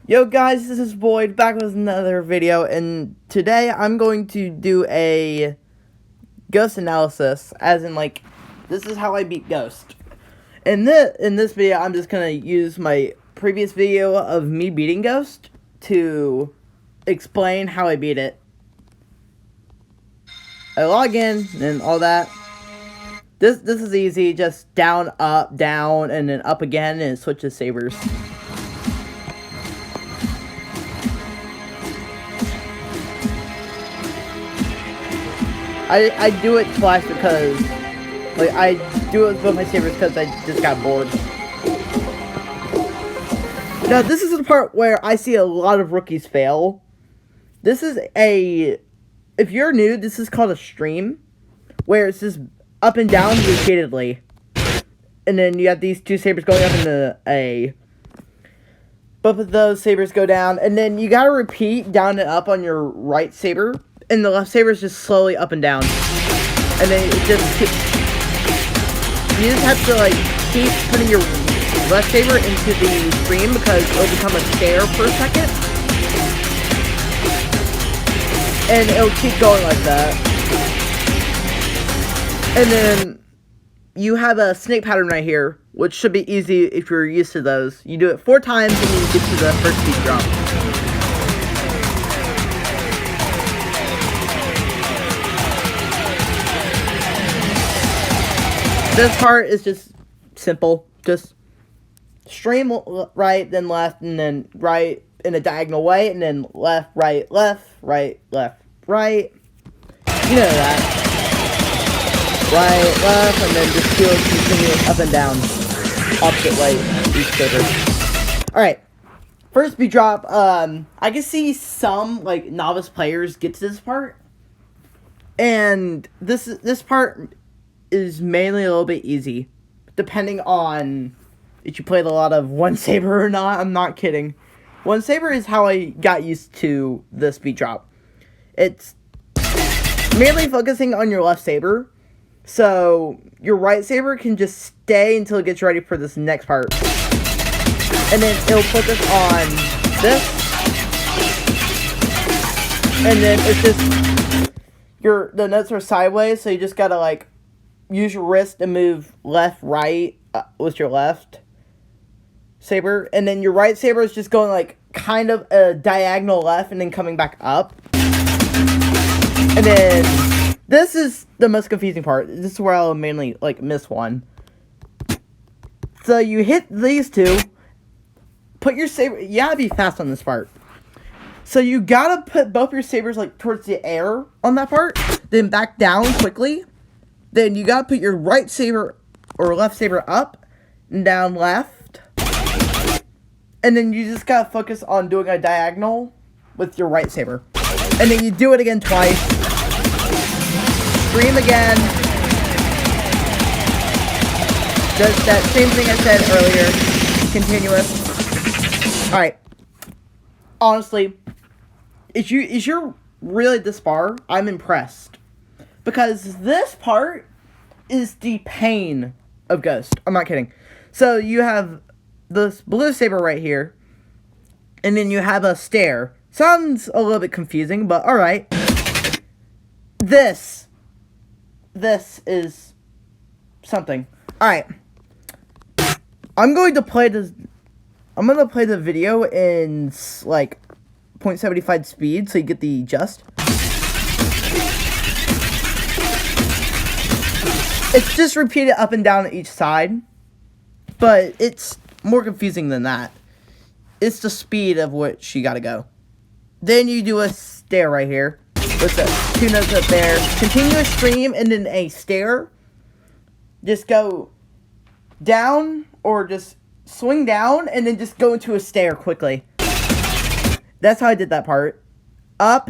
Yo guys, this is Boyd back with another video, and today I'm going to do a ghost analysis, as in like, this is how I beat Ghost. In this video, I'm just gonna use my previous video of me beating Ghost to explain how I beat it. I log in and all that. This is easy, just down, up, down, and then up again, and it switches sabers. I do it twice because, like, I do it with both my sabers because I just got bored. Now, this is the part where I see a lot of rookies fail. This is if you're new, this is called a stream, where it's just up and down repeatedly. And then you have these two sabers going up into A. Both of those sabers go down, and then you gotta repeat down and up on your right saber. And the left saber is just slowly up and down. And then it just keeps... You just have to, like, keep putting your left saber into the stream because it'll become a stair for a second. And it'll keep going like that. And then you have a snake pattern right here, which should be easy if you're used to those. You do it 4 times and you get to the first beat drop. This part is just simple. Just stream right, then left, and then right in a diagonal way, and then left, right, right. You know that. Right, left, and then just do it continuous up and down. Opposite way each saber. Alright. First beat drop, I can see some, like, novice players get to this part. And this part is mainly a little bit easy, depending on if you played a lot of one saber or not. I'm not kidding. One saber is how I got used to this beat drop. It's mainly focusing on your left saber, so your right saber can just stay until it gets ready for this next part, and then it'll focus on this, and then it's just the notes are sideways, so you just gotta like use your wrist to move left, right with your left saber. And then your right saber is just going like kind of a diagonal left and then coming back up. And then this is the most confusing part. This is where I'll mainly like miss one. So you hit these two. Put your saber. You gotta be fast on this part. So you gotta put both your sabers like towards the air on that part. Then back down quickly. Then you gotta put your right saber or left saber up and down left. And then you just gotta focus on doing a diagonal with your right saber. And then you do it again twice. Stream again. Does that same thing I said earlier. Continuous. Alright. Honestly, if you're really this far, I'm impressed. Because this part is the pain of Ghost. I'm not kidding. So you have this blue saber right here. And then you have a stair. Sounds a little bit confusing, but alright. This is something. Alright. I'm going to play the video in like 0.75 speed so you get the just. It's just repeated up and down each side, but it's more confusing than that. It's the speed of which you gotta go. Then you do a stair right here with the 2 notes up there. Continuous stream and then a stair. Just go down or just swing down and then just go into a stair quickly. That's how I did that part. Up,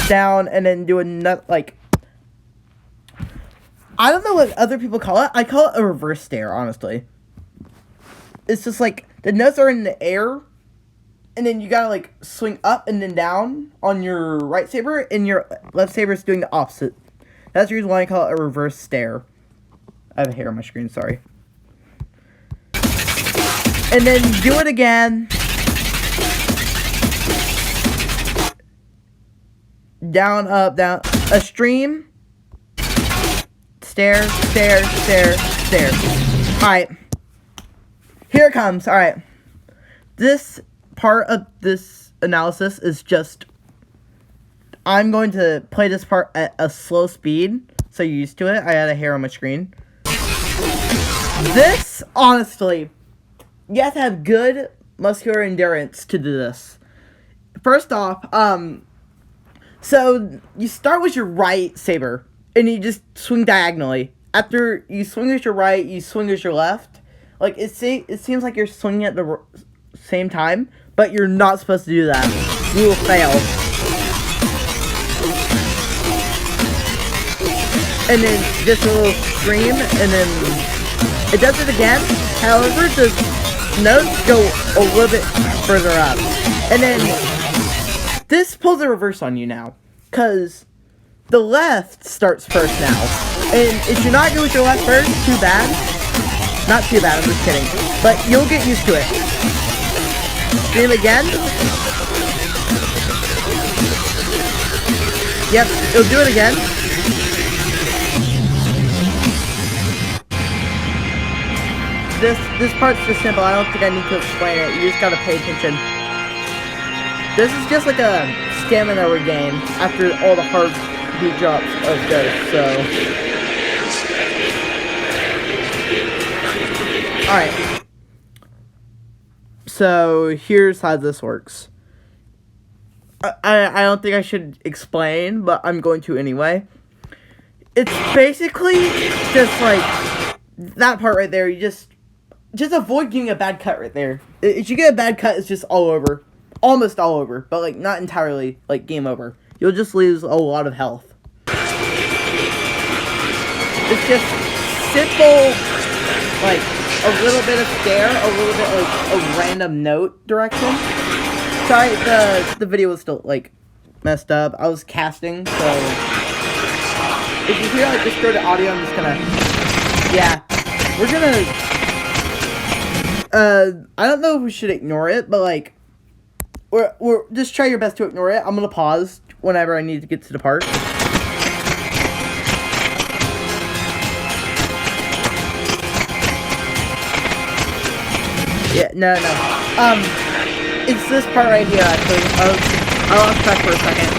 down, and then do another, like, I don't know what other people call it. I call it a reverse stair, honestly. It's just like, the notes are in the air, and then you gotta, like, swing up and then down on your right saber, and your left saber is doing the opposite. That's the reason why I call it a reverse stair. I have a hair on my screen, sorry. And then do it again. down, up, down. A stream. Stairs, stairs, stairs, stairs. Alright. Here it comes. Alright. This part of this analysis is just... I'm going to play this part at a slow speed, so you're used to it. I had a hair on my screen. This, honestly, you have to have good muscular endurance to do this. First off, so you start with your right saber, and you just swing diagonally. After you swing with your right, you swing with your left. Like, it seems like you're swinging at the same time, but you're not supposed to do that. You will fail. And then just a little scream, and then it does it again. However, the notes go a little bit further up. And then this pulls a reverse on you now, because the left starts first now. And if you're not good with your left first, too bad. Not too bad, I'm just kidding. But you'll get used to it. Scream again. Yep, it'll do it again. This part's just simple. I don't think I need to explain it. You just gotta pay attention. This is just like a stamina regain after all the hard beat drops of this, so... Alright. So, here's how this works. I don't think I should explain, but I'm going to anyway. It's basically just like that part right there. You just avoid getting a bad cut right there. If you get a bad cut, it's just all over. Almost all over, but like not entirely like game over. You'll just lose a lot of health. It's just simple, like a little bit of stare, a little bit like a random note direction. Sorry, the video was still like messed up. I was casting, so if you hear like distorted audio, I'm just gonna, yeah, we're gonna. I don't know if we should ignore it, but like, we're just try your best to ignore it. I'm gonna pause whenever I need to get to the part. Yeah, no. It's this part right here, actually. I lost track for a second.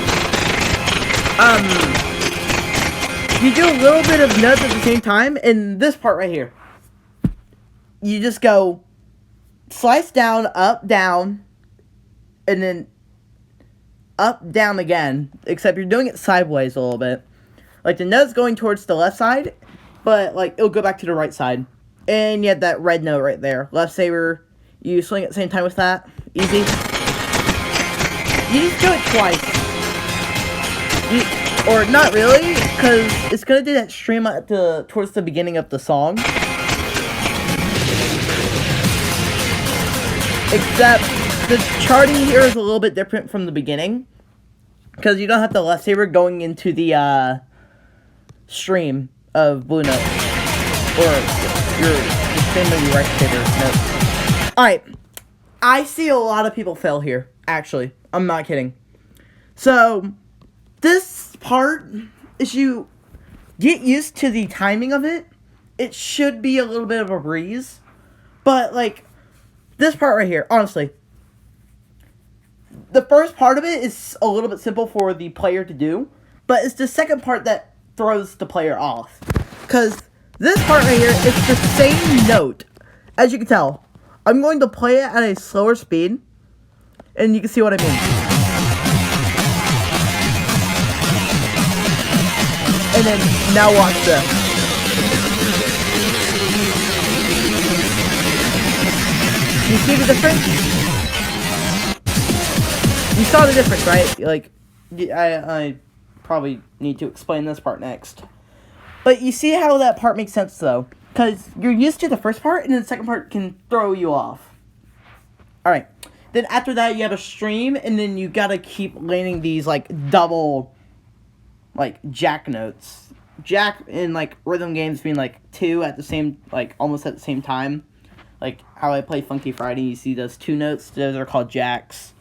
You do a little bit of notes at the same time, and this part right here. You just go slice down, up, down, and then up, down again. Except you're doing it sideways a little bit. Like, the note's going towards the left side, but, like, it'll go back to the right side. And you have that red note right there. Left saber, you swing at the same time with that. Easy. You just do it twice. Or not really, because it's going to do that stream at towards the beginning of the song. Except, the charting here is a little bit different from the beginning. Because you don't have the left saber going into the stream of blue note. Or your same with your right saber note. Alright. I see a lot of people fail here, actually. I'm not kidding. So, this part, as you get used to the timing of it, it should be a little bit of a breeze. But, like, this part right here, honestly, the first part of it is a little bit simple for the player to do, but it's the second part that throws the player off. Because this part right here is the same note. As you can tell, I'm going to play it at a slower speed, and you can see what I mean. And then, now watch this. You see the difference? You saw the difference, right? Like, I probably need to explain this part next. But you see how that part makes sense, though. Because you're used to the first part, and then the second part can throw you off. Alright. Then after that, you have a stream, and then you gotta keep landing these, like, double, like, jack notes. Jack in, like, rhythm games mean, like, two at the same, like, almost at the same time. Like, how I play Funky Friday, you see those two notes, those are called jacks.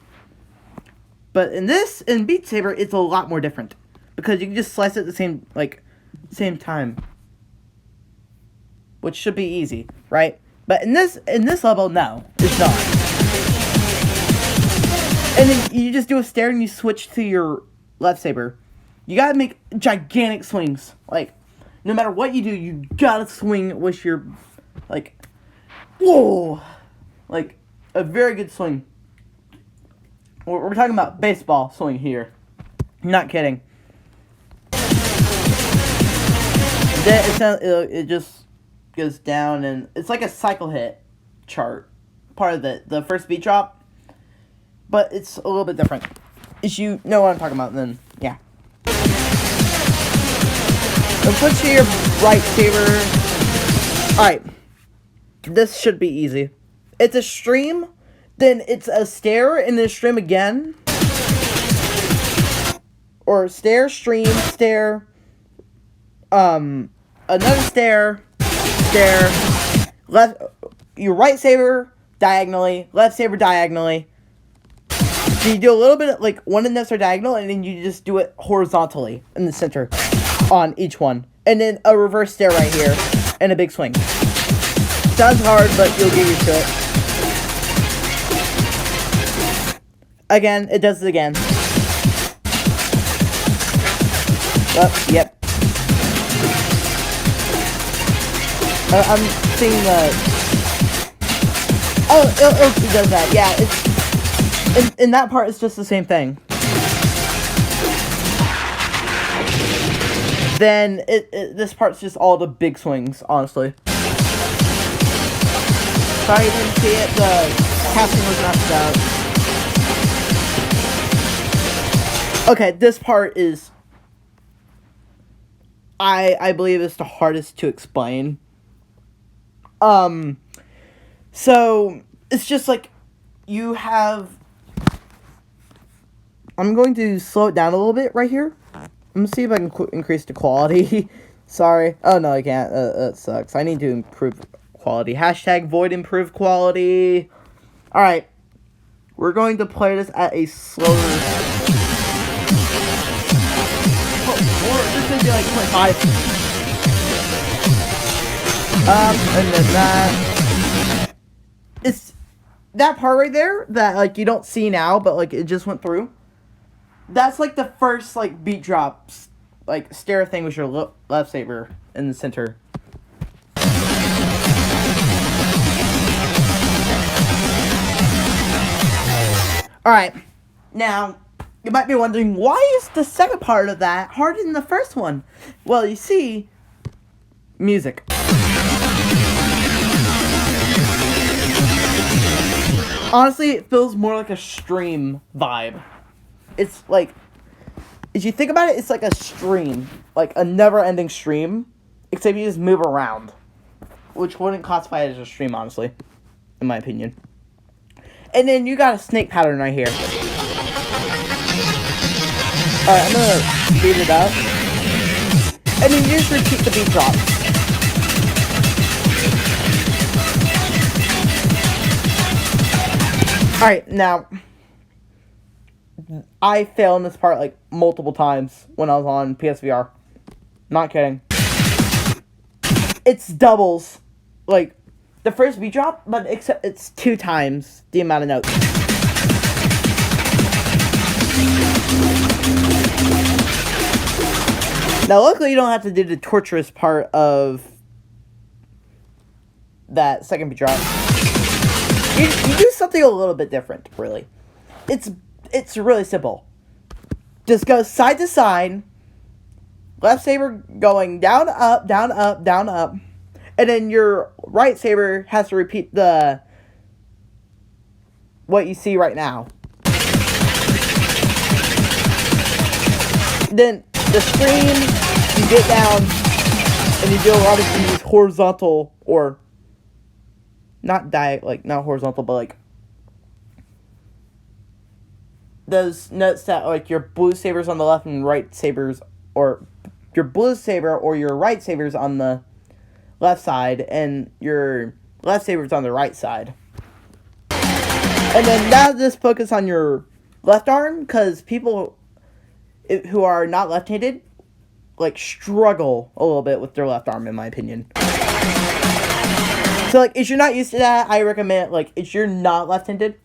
But in Beat Saber, it's a lot more different because you can just slice it at the same time, which should be easy, right? But in this level, no, it's not. And then you just do a stare and you switch to your left saber. You gotta make gigantic swings. Like, no matter what you do, you gotta swing with your, like, whoa, like a very good swing. We're talking about baseball swing here. I'm not kidding. Then it just goes down, and it's like a cycle hit chart, part of the first beat drop, but it's a little bit different. If you know what I'm talking about, then yeah. And switch to your right saber. Alright. This should be easy. It's a stream, then it's a stare, and then a stream again. Or stare, stream, stare. Another stare, left, your right saber diagonally, left saber diagonally. So you do a little bit of, like, one of the notes are diagonal, and then you just do it horizontally in the center on each one. And then a reverse stare right here, and a big swing. Sounds hard, but you'll get used to it. Again, it does it again. Oh, yep. I'm seeing the... Oh, it does that. Yeah, it's... In that part, it's just the same thing. Then, this part's just all the big swings, honestly. Sorry you didn't see it. The casting was knocked out. Okay, this part is... I believe it's the hardest to explain. So, it's just like, you have... I'm going to slow it down a little bit right here. I'm going to see if I can increase the quality. Sorry. Oh, no, I can't. That sucks. I need to improve quality. Hashtag void improve quality. Alright. We're going to play this at a slower... This is going to be like 25. And then that... It's... That part right there, that, like, you don't see now, but, like, it just went through. That's, like, the first, like, beat drops, like, stare thing with your left saber in the center. Alright, now, you might be wondering, why is the second part of that harder than the first one? Well, you see, music. Honestly, it feels more like a stream vibe. It's like, if you think about it, it's like a stream. Like a never-ending stream. Except you just move around. Which wouldn't classify it as a stream, honestly. In my opinion. And then you got a snake pattern right here. Alright, I'm gonna speed it up. And then you just repeat the beat drop. Alright, now, I failed in this part, like, multiple times when I was on PSVR. Not kidding. It's doubles, like, the first beat drop, but except it's 2 times the amount of notes. Now, luckily, you don't have to do the torturous part of that second beat drop. You do something a little bit different, really. It's really simple. Just go side to side. Left saber going down, up, down, up, down, up. And then your right saber has to repeat what you see right now. Then the stream, you get down, and you do a lot of these horizontal, or not horizontal, but like those notes that like your blue sabers on the left and right sabers, or your blue saber or your right sabers on the left side and your left sabers on the right side. And then now just focus on your left arm, because people who are not left-handed, like, struggle a little bit with their left arm, in my opinion. So, like, if you're not used to that, I recommend, like, if you're not left-handed,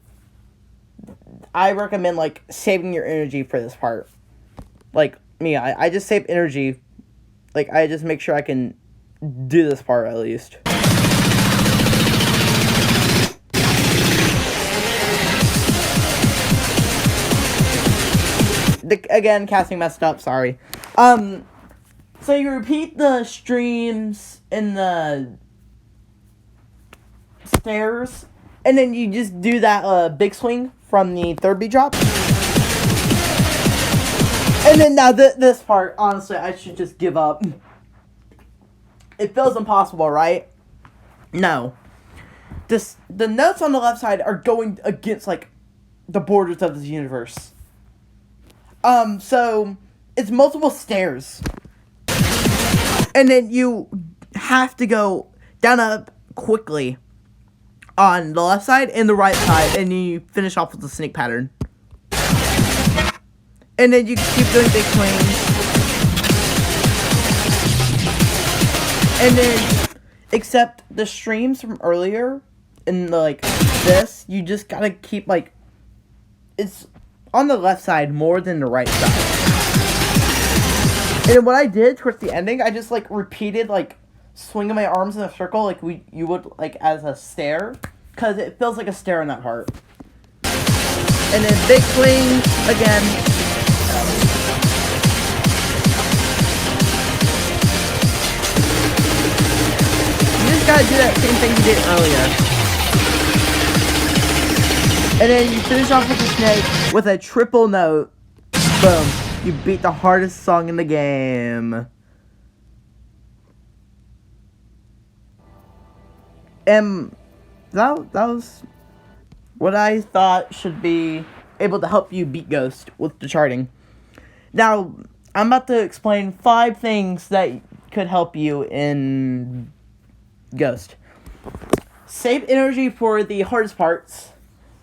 I recommend, like, saving your energy for this part. Like, me, I just save energy. Like, I just make sure I can do this part, at least. Again, casting messed up, sorry. So you repeat the streams in the stairs, and then you just do that big swing from the third beat drop. And then now this part, honestly, I should just give up. It feels impossible, right? No. The notes on the left side are going against, like, the borders of this universe. So it's multiple stairs. And then you have to go down, up quickly on the left side and the right side, and you finish off with the snake pattern. And then you keep doing big swings. And then, except the streams from earlier, in the, like, this, you just gotta keep, like, it's on the left side more than the right side. And what I did towards the ending, I just, like, repeated, like, swinging my arms in a circle, like you would, like, as a stair, because it feels like a stair in that part. And then big swing again. You just gotta do that same thing you did earlier. And then you finish off with the snake with a triple note. Boom. You beat the hardest song in the game. And that was what I thought should be able to help you beat Ghost with the charting. Now, I'm about to explain 5 things that could help you in Ghost. Save energy for the hardest parts.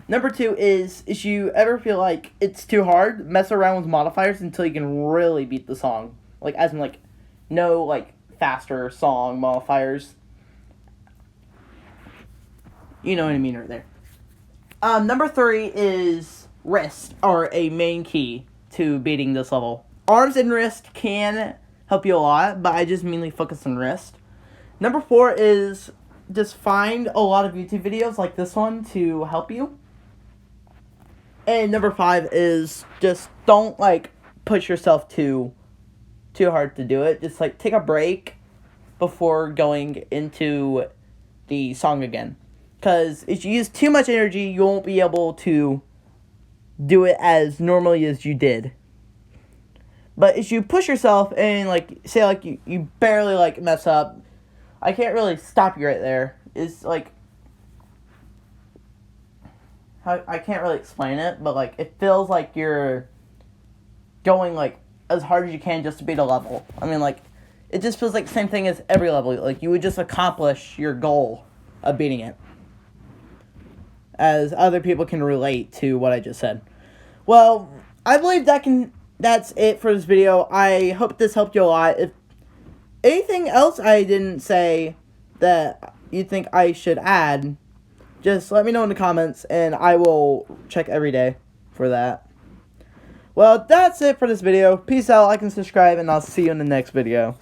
Number 2 is, if you ever feel like it's too hard, mess around with modifiers until you can really beat the song. Like, as in, like, no, like, faster song modifiers. You know what I mean right there. Number 3 is wrist, are a main key to beating this level. Arms and wrist can help you a lot, but I just mainly focus on wrist. Number 4 is just find a lot of YouTube videos like this one to help you. And number 5 is just don't, like, push yourself too hard to do it. Just, like, take a break before going into the song again. Because if you use too much energy, you won't be able to do it as normally as you did. But if you push yourself and, like, say, like, you barely, like, mess up, I can't really stop you right there. It's, like, I can't really explain it, but, like, it feels like you're going, like, as hard as you can just to beat a level. I mean, like, it just feels like the same thing as every level. Like, you would just accomplish your goal of beating it. As other people can relate to what I just said. Well, I believe that's it for this video. I hope this helped you a lot. If anything else I didn't say that you think I should add, just let me know in the comments, and I will check every day for that. Well, that's it for this video. Peace out, like and subscribe, and I'll see you in the next video.